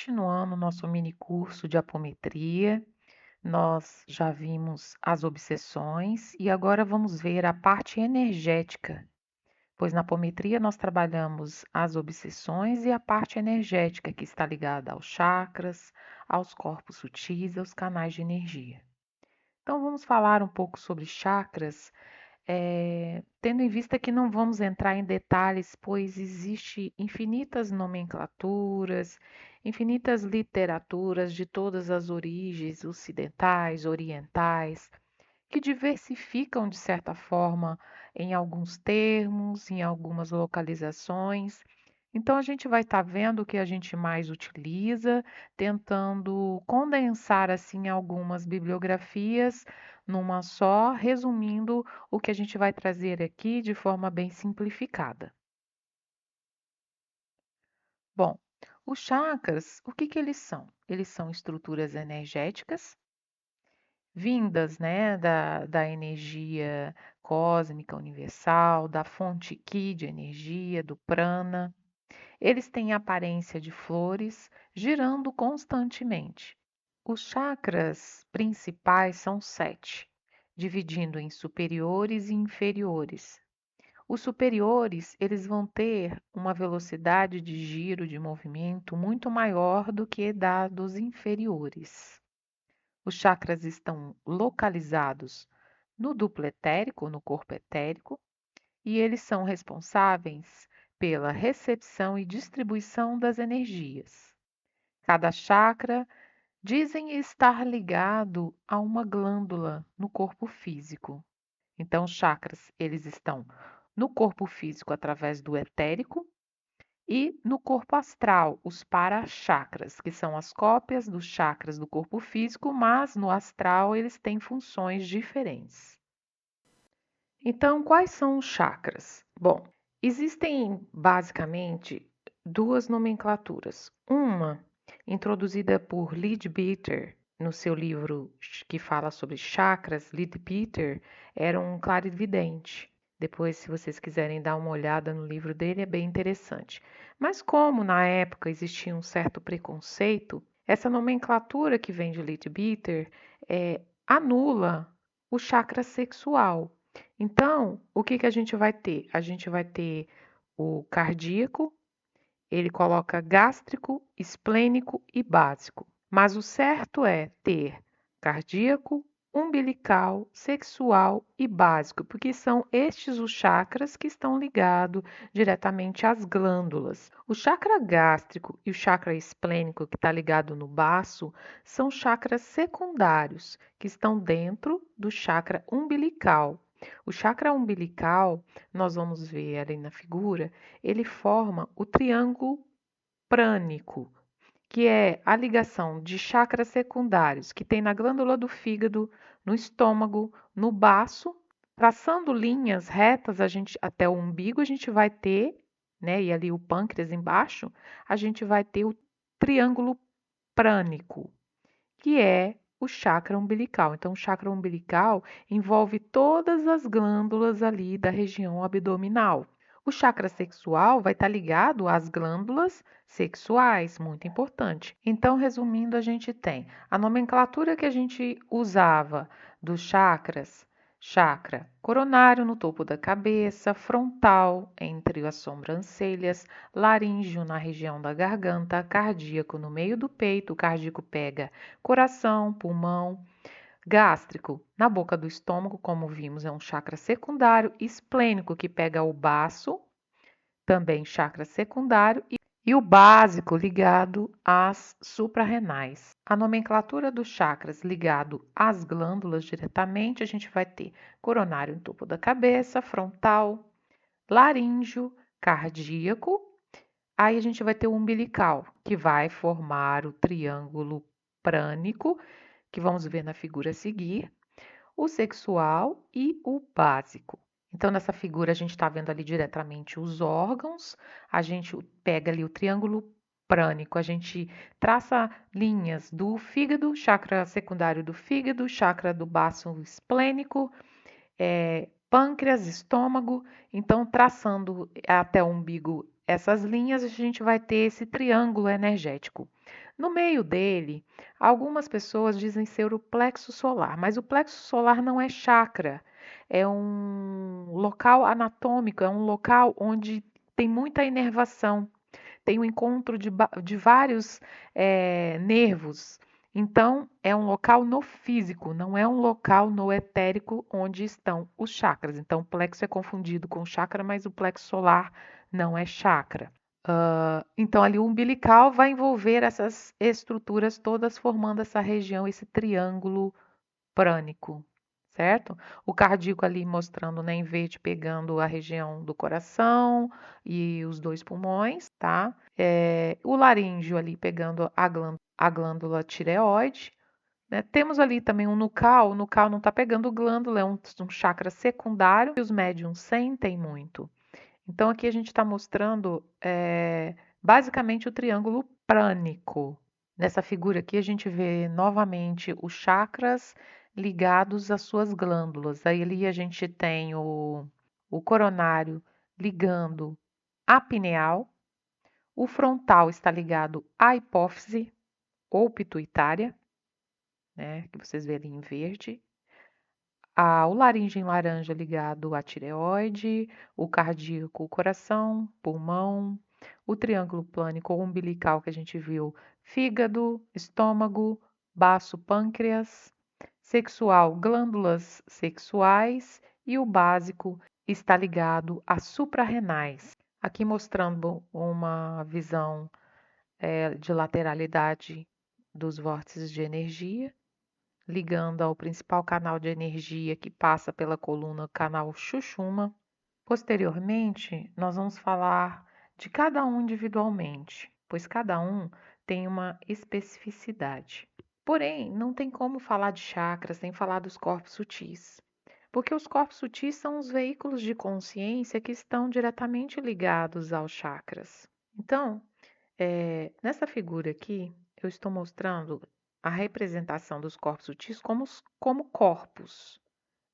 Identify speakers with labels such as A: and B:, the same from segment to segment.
A: continuando nosso mini curso de apometria. Nós já vimos as obsessões e agora vamos ver a parte energética, pois na apometria nós trabalhamos as obsessões e a parte energética, que está ligada aos chakras, aos corpos sutis, aos canais de energia. Então vamos falar um pouco sobre chakras, tendo em vista que não vamos entrar em detalhes, pois existe infinitas nomenclaturas, infinitas literaturas de todas as origens, ocidentais, orientais, que diversificam de certa forma em alguns termos, em algumas localizações. Então a gente vai estar vendo o que a gente mais utiliza, tentando condensar assim algumas bibliografias numa só, resumindo o que a gente vai trazer aqui de forma bem simplificada. Bom, os chakras, o que que eles são? Eles são estruturas energéticas vindas, né, da energia cósmica universal, da fonte Ki de energia, do prana. Eles têm aparência de flores, girando constantemente. Os chakras principais são 7, dividindo em superiores e inferiores. Os superiores, eles vão ter uma velocidade de giro de movimento muito maior do que da dos inferiores. Os chakras estão localizados no duplo etérico, no corpo etérico, e eles são responsáveis pela recepção e distribuição das energias. Cada chakra dizem estar ligado a uma glândula no corpo físico. Então, os chakras, eles estão no corpo físico através do etérico e no corpo astral, os para-chakras, que são as cópias dos chakras do corpo físico, mas no astral eles têm funções diferentes. Então, quais são os chakras? Bom, existem basicamente duas nomenclaturas. Uma introduzida por Leadbeater no seu livro que fala sobre chakras. Leadbeater era um clarividente. Depois, se vocês quiserem dar uma olhada no livro dele, é bem interessante. Mas como na época existia um certo preconceito, essa nomenclatura que vem de Leadbeater anula o chakra sexual. Então, o que que a gente vai ter? A gente vai ter o cardíaco, ele coloca gástrico, esplênico e básico. Mas o certo é ter cardíaco, umbilical, sexual e básico, porque são estes os chakras que estão ligados diretamente às glândulas. O chakra gástrico e o chakra esplênico, que está ligado no baço, são chakras secundários, que estão dentro do chakra umbilical. O chakra umbilical, nós vamos ver ali na figura, ele forma o triângulo prânico, que é a ligação de chakras secundários que tem na glândula do fígado, no estômago, no baço, traçando linhas retas a gente até o umbigo, a gente vai ter, né, e ali o pâncreas embaixo, a gente vai ter o triângulo prânico, que é o chakra umbilical. Então, o chakra umbilical envolve todas as glândulas ali da região abdominal. O chakra sexual vai estar ligado às glândulas sexuais, muito importante. Então, resumindo, a gente tem a nomenclatura que a gente usava dos chakras: chakra coronário no topo da cabeça, frontal entre as sobrancelhas, laríngeo na região da garganta, cardíaco no meio do peito, o cardíaco pega coração, pulmão, gástrico na boca do estômago, como vimos, é um chakra secundário, esplênico que pega o baço, também chakra secundário, e o básico ligado às suprarrenais. A nomenclatura dos chakras ligado às glândulas diretamente, a gente vai ter coronário no topo da cabeça, frontal, laríngeo, cardíaco. Aí a gente vai ter o umbilical, que vai formar o triângulo prânico, que vamos ver na figura a seguir, o sexual e o básico. Então, nessa figura, a gente está vendo ali diretamente os órgãos, a gente pega ali o triângulo prânico, a gente traça linhas do fígado, chakra secundário do fígado, chakra do baço esplênico, pâncreas, estômago. Então, traçando até o umbigo essas linhas, a gente vai ter esse triângulo energético. No meio dele, algumas pessoas dizem ser o plexo solar, mas o plexo solar não é chakra, é um local anatômico, é um local onde tem muita inervação, tem o encontro de vários nervos. Então, é um local no físico, não é um local no etérico onde estão os chakras. Então, o plexo é confundido com chakra, mas o plexo solar não é chakra. Então, ali o umbilical vai envolver essas estruturas todas, formando essa região, esse triângulo prânico, certo? O cardíaco ali mostrando, né, em verde, pegando a região do coração e os dois pulmões, tá? O laríngeo ali pegando a glândula tireoide, né? Temos ali também um nucal, o nucal não está pegando glândula, é um chakra secundário que os médiums sentem muito. Então, aqui a gente está mostrando basicamente o triângulo prânico. Nessa figura aqui, a gente vê novamente os chakras ligados às suas glândulas. Aí ali a gente tem o coronário ligando à pineal, o frontal está ligado à hipófise ou pituitária, né, que vocês veem ali em verde, o laríngeo em laranja ligado à tireoide, o cardíaco, o coração, pulmão, o triângulo plânico ou umbilical que a gente viu, fígado, estômago, baço, pâncreas, sexual, glândulas sexuais e o básico está ligado a suprarrenais. Aqui mostrando uma visão de lateralidade dos vórtices de energia ligando ao principal canal de energia que passa pela coluna, canal Chuchuma. Posteriormente, nós vamos falar de cada um individualmente, pois cada um tem uma especificidade. Porém, não tem como falar de chakras sem falar dos corpos sutis, porque os corpos sutis são os veículos de consciência que estão diretamente ligados aos chakras. Então, nessa figura aqui, eu estou mostrando a representação dos corpos sutis como corpos,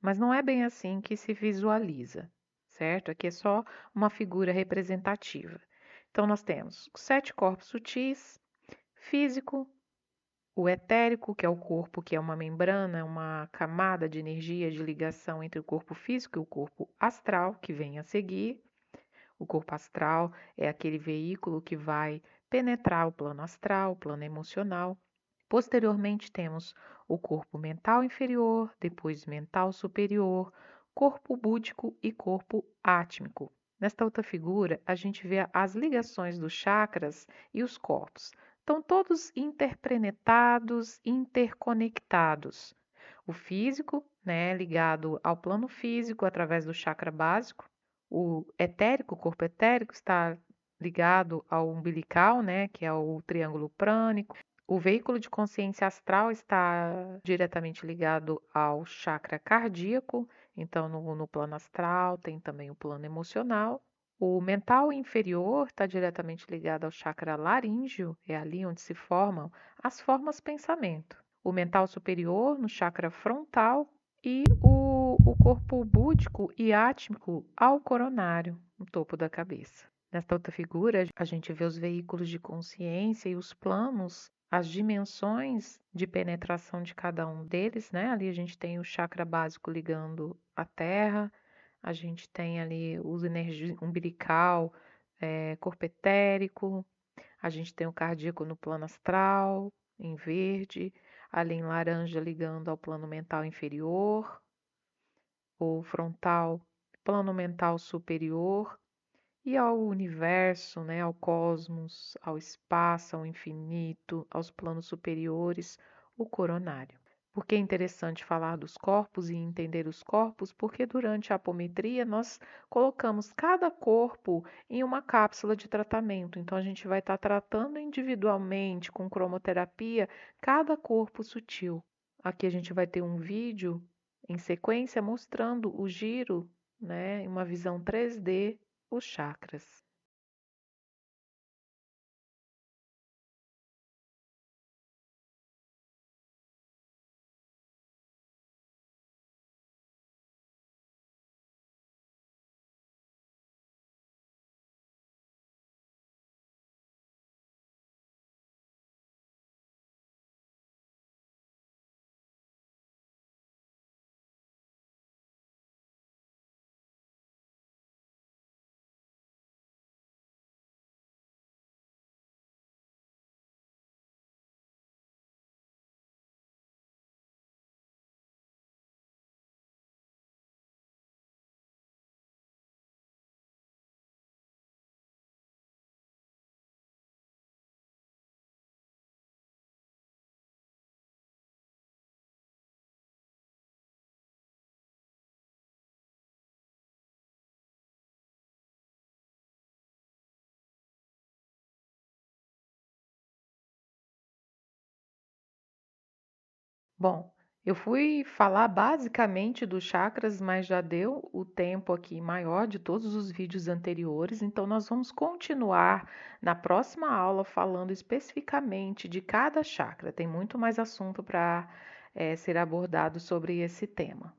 A: mas não é bem assim que se visualiza, certo? Aqui é só uma figura representativa. Então, nós temos os 7 corpos sutis, físico, o etérico, que é o corpo, que é uma membrana, uma camada de energia de ligação entre o corpo físico e o corpo astral, que vem a seguir. O corpo astral é aquele veículo que vai penetrar o plano astral, o plano emocional. Posteriormente, temos o corpo mental inferior, depois mental superior, corpo búdico e corpo átmico. Nesta outra figura, a gente vê as ligações dos chakras e os corpos. Estão todos interpenetrados, interconectados. O físico, né, ligado ao plano físico através do chakra básico. O etérico, o corpo etérico, está ligado ao umbilical, né, que é o triângulo prânico. O veículo de consciência astral está diretamente ligado ao chakra cardíaco, então no plano astral tem também o plano emocional. O mental inferior está diretamente ligado ao chakra laríngeo, é ali onde se formam as formas pensamento. O mental superior no chakra frontal e o corpo búdico e átmico ao coronário, no topo da cabeça. Nesta outra figura, a gente vê os veículos de consciência e os planos, as dimensões de penetração de cada um deles, né? Ali a gente tem o chakra básico ligando a terra, a gente tem ali os energia umbilical, corpo etérico, a gente tem o cardíaco no plano astral, em verde, ali em laranja ligando ao plano mental inferior, o frontal, plano mental superior, e ao universo, né, ao cosmos, ao espaço, ao infinito, aos planos superiores, o coronário. Por que é interessante falar dos corpos e entender os corpos? Porque durante a apometria nós colocamos cada corpo em uma cápsula de tratamento. Então a gente vai estar tratando individualmente com cromoterapia cada corpo sutil. Aqui a gente vai ter um vídeo em sequência mostrando o giro, né, em uma visão 3D, os chakras. Bom, eu fui falar basicamente dos chakras, mas já deu o tempo aqui maior de todos os vídeos anteriores, então nós vamos continuar na próxima aula falando especificamente de cada chakra. Tem muito mais assunto para ser abordado sobre esse tema.